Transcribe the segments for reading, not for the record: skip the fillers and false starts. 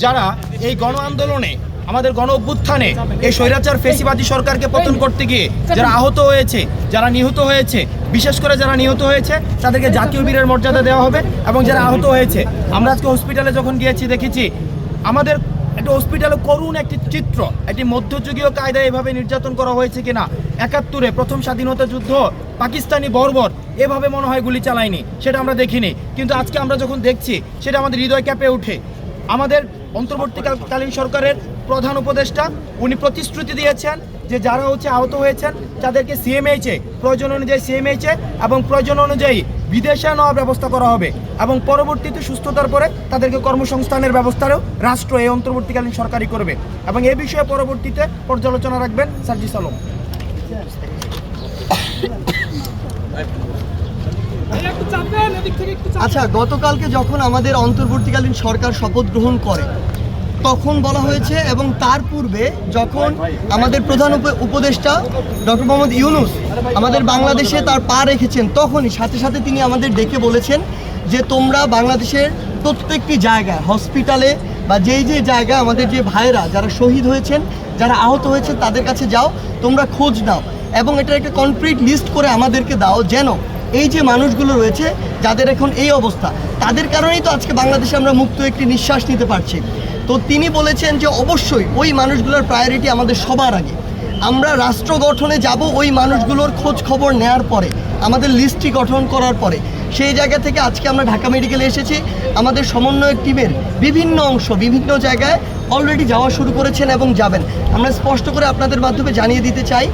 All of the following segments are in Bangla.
যারা এই গণ আন্দোলনে আমাদের গণ অভ্যুত্থানে এই স্বৈরাচার ফেসিবাদী সরকারকে পতন করতে গিয়ে যারা আহত হয়েছে, যারা নিহত হয়েছে, বিশেষ করে যারা নিহত হয়েছে তাদেরকে জাতীয় বীরের মর্যাদা দেওয়া হবে। এবং যারা আহত হয়েছে, আমরা আজকে হসপিটালে যখন গিয়েছি দেখেছি আমাদের একটা হসপিটালে করুণ একটি চিত্র, একটি মধ্যযুগীয় কায়দায় এভাবে নির্যাতন করা হয়েছে কিনা। ৭১-এ প্রথম স্বাধীনতা যুদ্ধ পাকিস্তানি বর্বর এভাবে মনে হয় গুলি চালায়নি, সেটা আমরা দেখিনি। কিন্তু আজকে আমরা যখন দেখছি সেটা আমাদের হৃদয় কেঁপে ওঠে। আমাদের অন্তর্বর্তীকালীন সরকারের প্রধান উপদেষ্টা উনি প্রতিশ্রুতি দিয়েছেন যে যারা আহত হয়েছেন তাদেরকে সিএমএইচে প্রয়োজন অনুযায়ী সিএমএইচে এবং প্রয়োজন অনুযায়ী বিদেশে নেওয়ার ব্যবস্থা করা হবে এবং পরবর্তীতে সুস্থতার পরে তাদেরকে কর্মসংস্থানের ব্যবস্থারও রাষ্ট্র এই অন্তর্বর্তীকালীন সরকারই করবে। এবং এ বিষয়ে পরবর্তীতে পর্যালোচনা রাখবেন সার্জিস আলম। আচ্ছা, গতকালকে যখন আমাদের অন্তর্বর্তীকালীন সরকার শপথ গ্রহণ করে তখন বলা হয়েছে, এবং তার পূর্বে যখন আমাদের প্রধান উপদেষ্টা ডক্টর মোহাম্মদ ইউনূস আমাদের বাংলাদেশে তার পা রেখেছেন, তখনই সাথে সাথে তিনি আমাদের ডেকে বলেছেন যে তোমরা বাংলাদেশের প্রত্যেকটি জায়গায় হসপিটালে বা যেই যে জায়গায় আমাদের যে ভাইরা যারা শহীদ হয়েছেন, যারা আহত হয়েছেন তাদের কাছে যাও, তোমরা খোঁজ নাও এবং এটার একটা কনক্রিট লিস্ট করে আমাদেরকে দাও, যেন এই যে মানুষগুলো রয়েছে যাদের এখন এই অবস্থা, তাদের কারণেই তো আজকে বাংলাদেশে আমরা মুক্ত একটি নিঃশ্বাস নিতে পারছি। তো তিনি বলেছেন যে অবশ্যই ওই মানুষগুলোর প্রায়োরিটি আমাদের সবার আগে। আমরা রাষ্ট্র গঠনে যাব ওই মানুষগুলোর খোঁজ খবর নেওয়ার পরে, আমাদের লিস্টটি গঠন করার পরে। সেই জায়গা থেকে আজকে আমরা ঢাকা মেডিকেলে এসেছি। আমাদের সমন্বয়ক টিমের বিভিন্ন অংশ বিভিন্ন জায়গায় অলরেডি যাওয়া শুরু করেছেন এবং যাবেন। আমরা স্পষ্ট করে আপনাদের মাধ্যমে জানিয়ে দিতে চাই,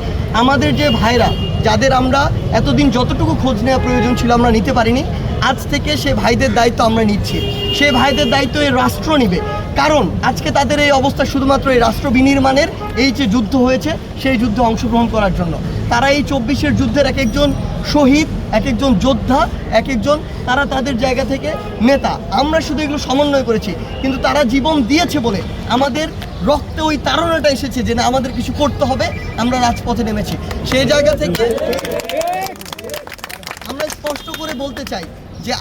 আমাদের যে ভাইরা যাদের আমরা এতদিন যতটুকু খোঁজ নেওয়া প্রয়োজন ছিল আমরা নিতে পারিনি, আজ থেকে সেই ভাইদের দায়িত্ব আমরা নিচ্ছি। সেই ভাইদের দায়িত্ব এই রাষ্ট্র নিবে, কারণ আজকে তাদের এই অবস্থা শুধুমাত্র এই রাষ্ট্র বিনির্মাণের এই যে যুদ্ধ হয়েছে সেই যুদ্ধে অংশগ্রহণ করার জন্য। তারা এই ২৪-এর যুদ্ধের এক একজন শহীদ, এক একজন যোদ্ধা, এক একজন তারা তাদের জায়গা থেকে নেতা। আমরা শুধু এগুলো সমন্বয় করেছি, কিন্তু তারা জীবন দিয়েছে বলে আমাদের রক্তে ওই তাড়নাটা এসেছে যে না, আমাদের কিছু করতে হবে, আমরা রাজপথে নেমেছি। সেই জায়গা থেকে আমরা স্পষ্ট করে বলতে চাই যে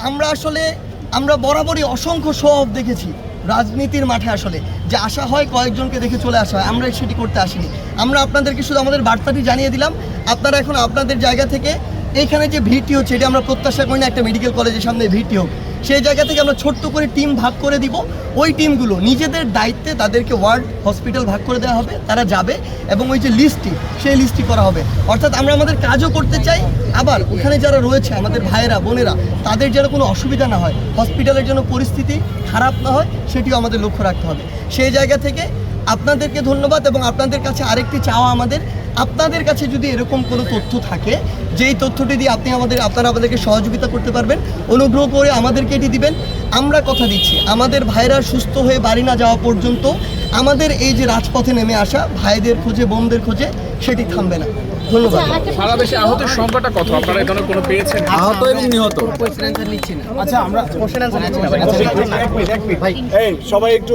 আমরা বরাবরই অসংখ্য শো অফ দেখেছি রাজনীতির মাঠে। আসলে যে আশা হয় কয়েকজনকে দেখে চলে আসা হয়, আমরা সেটি করতে আসিনি। আমরা আপনাদেরকে শুধু আমাদের বার্তাটি জানিয়ে দিলাম। আপনারা এখন আপনাদের জায়গা থেকে এইখানে যে ভিড়টি হচ্ছে, এটা আমরা প্রত্যাশা করি না একটা মেডিকেল কলেজের সামনে ভিড়টি হোক। সেই জায়গা থেকে আমরা ছোট্ট করে টিম ভাগ করে দিব। ওই টিমগুলো নিজেদের দায়িত্বে তাদেরকে ওয়ার্ড হসপিটাল ভাগ করে দেওয়া হবে, তারা যাবে এবং ওই যে লিস্টটি সেই লিস্টটি করা হবে। অর্থাৎ আমরা আমাদের কাজও করতে চাই, আবার ওখানে যারা রয়েছে আমাদের ভাইয়েরা বোনেরা তাদের যেন কোনো অসুবিধা না হয়, হসপিটালের জন্য পরিস্থিতি খারাপ না হয়, সেটিও আমাদের লক্ষ্য রাখতে হবে। সেই জায়গা থেকে আপনাদেরকে ধন্যবাদ। এবং আপনাদের কাছে আরেকটি চাওয়া আমাদের, আপনাদের কাছে যদি এরকম কোনো তথ্য থাকে যেই তথ্যটি দিয়ে আপনারা আমাদেরকে সহযোগিতা করতে পারবেন, অনুগ্রহ করে আমাদেরকে এটি দিবেন। আমরা কথা দিচ্ছি, আমাদের ভাইরা সুস্থ হয়ে বাড়ি না যাওয়া পর্যন্ত আমাদের এই যে রাজপথে নেমে আসা ভাইদের খোঁজে বোনদের খোঁজে সেটি থামবে না। ধন্যবাদ। সারা দেশে আহতের সংখ্যাটা কত আপনারা এখানে কোনো পেয়েছেন? আহত এবং নিহত কোশ্চেন অ্যান্সার নিচ্ছি না। আচ্ছা, আমরা কোশ্চেন অ্যান্সার নিচ্ছি না। ভাই সবাই একটু